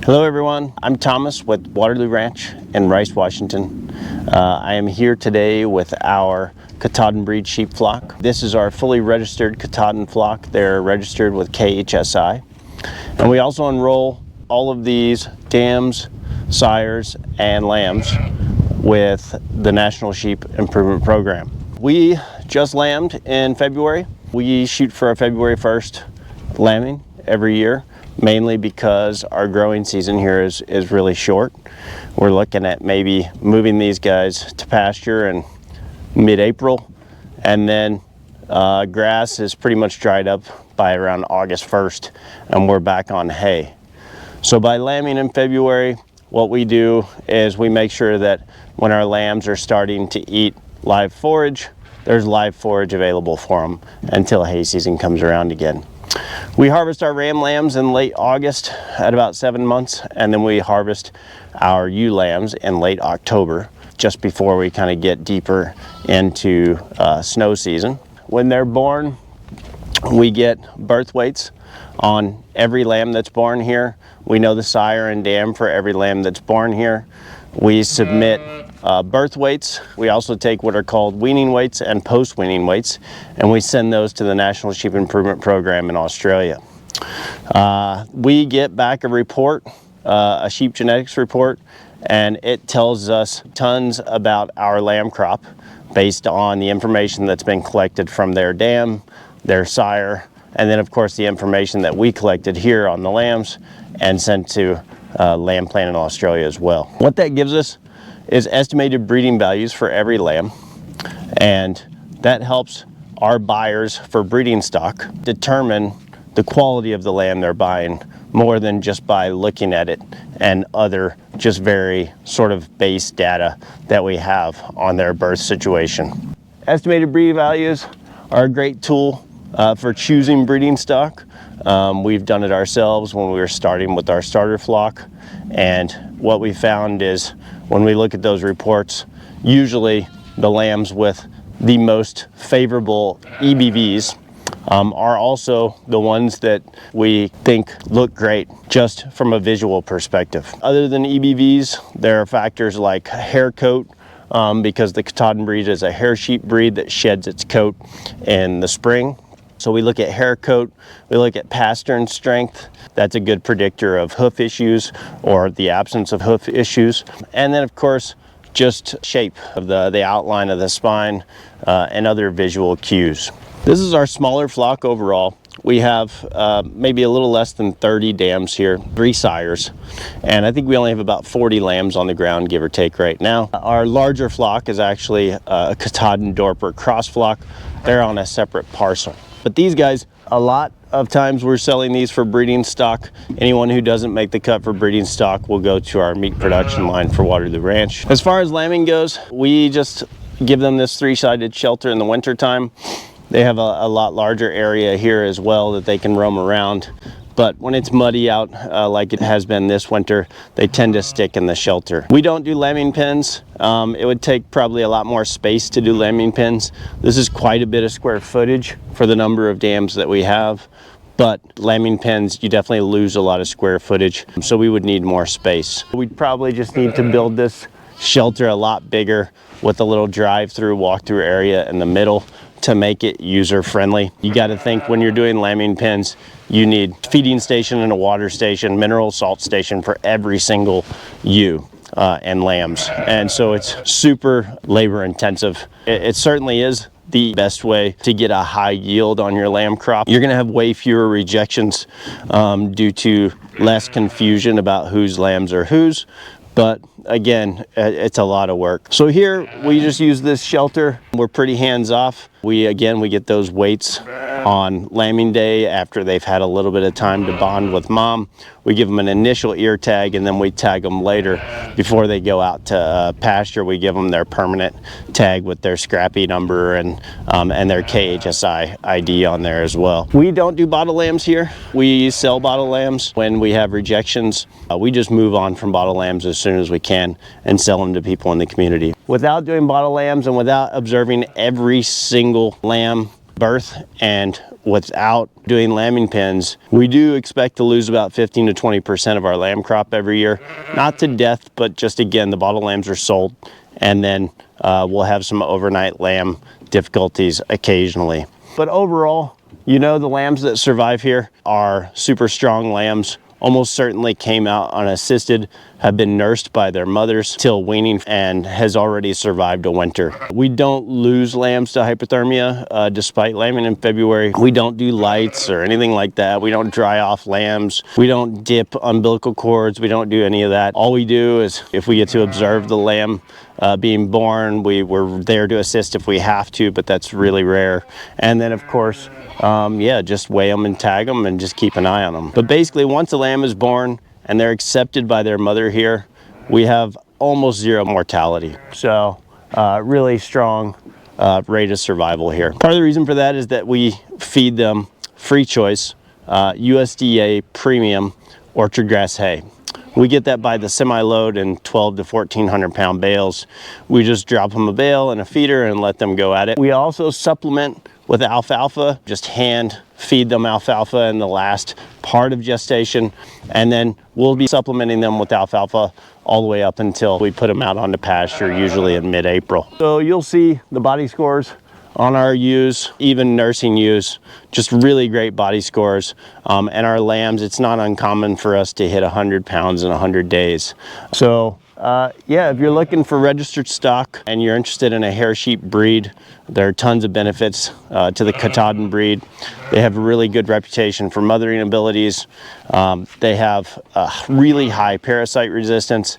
Hello everyone, I'm Thomas with Waterloo Ranch in Rice, Washington. I am here today with our Katahdin breed sheep flock. This is our fully registered Katahdin flock. They're registered with KHSI. And we also enroll all of these dams, sires, and lambs with the National Sheep Improvement Program. We just lambed in February. We shoot for a February 1st lambing every year, mainly because our growing season here is really short. We're looking at maybe moving these guys to pasture in mid-April, and then grass is pretty much dried up by around August 1st, and we're back on hay. So by lambing in February, what we do is we make sure that when our lambs are starting to eat live forage, there's live forage available for them until hay season comes around again. We harvest our ram lambs in late August at about 7 months, and then we harvest our ewe lambs in late October, just before we kind of get deeper into snow season. When they're born, we get birth weights on every lamb that's born here. We know the sire and dam for every lamb that's born here. We submit birth weights. We also take what are called weaning weights and post-weaning weights, and we send those to the National Sheep Improvement Program in Australia. We get back a report, a sheep genetics report, and it tells us tons about our lamb crop based on the information that's been collected from their dam, their sire, and then of course the information that we collected here on the lambs and sent to Lamb Plan in Australia as well. What that gives us is estimated breeding values for every lamb, and that helps our buyers for breeding stock determine the quality of the lamb they're buying, more than just by looking at it and other just very sort of base data that we have on their birth situation. Estimated breeding values are a great tool for choosing breeding stock. We've done it ourselves when we were starting with our starter flock, and what we found is when we look at those reports, usually the lambs with the most favorable EBVs are also the ones that we think look great just from a visual perspective. Other than EBVs, there are factors like hair coat, because the Katahdin breed is a hair sheep breed that sheds its coat in the spring. So we look at hair coat, we look at pastern strength. That's a good predictor of hoof issues or the absence of hoof issues. And then of course, just shape of the outline of the spine and other visual cues. This is our smaller flock overall. We have maybe a little less than 30 dams here, 3 sires, and I think we only have about 40 lambs on the ground, give or take right now. Our larger flock is actually a Katahdin Dorper cross flock. They're on a separate parcel. But these guys, a lot of times we're selling these for breeding stock. Anyone who doesn't make the cut for breeding stock will go to our meat production line for Waterloo Ranch. As far as lambing goes, we just give them this 3-sided shelter in the winter time. They have a lot larger area here as well that they can roam around. But when it's muddy out like it has been this winter, they tend to stick in the shelter. We don't do lambing pens. It would take probably a lot more space to do lambing pens. This is quite a bit of square footage for the number of dams that we have. But lambing pens, you definitely lose a lot of square footage, so we would need more space. We'd probably just need to build this shelter a lot bigger with a little drive-through, walk-through area in the middle to make it user-friendly. You got to think when you're doing lambing pens, you need feeding station and a water station, mineral salt station for every single ewe and lambs. And so it's super labor intensive. It certainly is the best way to get a high yield on your lamb crop. You're gonna have way fewer rejections due to less confusion about whose lambs are whose. But again, it's a lot of work. So here we just use this shelter. We're pretty hands off. We get those weights on lambing day after they've had a little bit of time to bond with mom. We give them an initial ear tag, and then we tag them later before they go out to pasture. We give them their permanent tag with their scrappy number and their KHSI ID on there as well. We don't do bottle lambs here. We sell bottle lambs when we have rejections. We just move on from bottle lambs as soon as we can and sell them to people in the community. Without doing bottle lambs and without observing every single lamb birth and without doing lambing pens, we do expect to lose about 15 to 20% of our lamb crop every year. Not to death, but just again, the bottle lambs are sold, and then we'll have some overnight lamb difficulties occasionally. But overall, you know, the lambs that survive here are super strong lambs. Almost certainly came out unassisted, have been nursed by their mothers till weaning, and has already survived a winter. We don't lose lambs to hypothermia despite lambing in February. We don't do lights or anything like that. We don't dry off lambs. We don't dip umbilical cords. We don't do any of that. All we do is, if we get to observe the lamb being born, we're there to assist if we have to, but that's really rare. And then of course, yeah, just weigh them and tag them and just keep an eye on them. But basically, once a lamb is born and they're accepted by their mother here, we have almost zero mortality. So really strong rate of survival here. Part of the reason for that is that we feed them free choice USDA premium orchard grass hay. We get that by the semi-load in 12 to 1,400 pound bales. We just drop them a bale and a feeder and let them go at it. We also supplement with alfalfa, just hand feed them alfalfa in the last part of gestation, and then we'll be supplementing them with alfalfa all the way up until we put them out onto pasture, usually in mid-April. So you'll see the body scores on our ewes, even nursing ewes, just really great body scores. And our lambs, it's not uncommon for us to hit 100 pounds in 100 days. So yeah, if you're looking for registered stock and you're interested in a hair sheep breed, there are tons of benefits to the Katahdin breed. They have a really good reputation for mothering abilities. They have really high parasite resistance.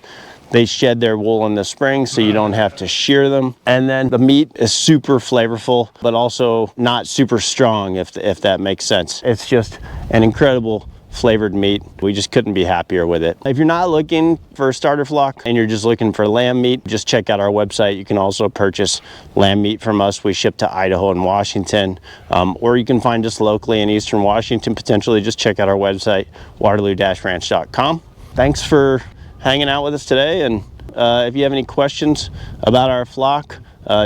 They shed their wool in the spring, so you don't have to shear them. And then the meat is super flavorful, but also not super strong, if that makes sense. It's just an incredible flavored meat. We just couldn't be happier with it. If you're not looking for a starter flock and you're just looking for lamb meat, just check out our website. You can also purchase lamb meat from us. We ship to Idaho and Washington, or you can find us locally in Eastern Washington, potentially. Just check out our website, waterloo-ranch.com. Thanks for hanging out with us today, and if you have any questions about our flock,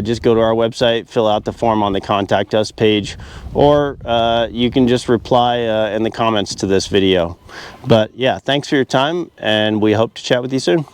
just go to our website, fill out the form on the contact us page, or you can just reply in the comments to this video. But yeah, thanks for your time, and we hope to chat with you soon.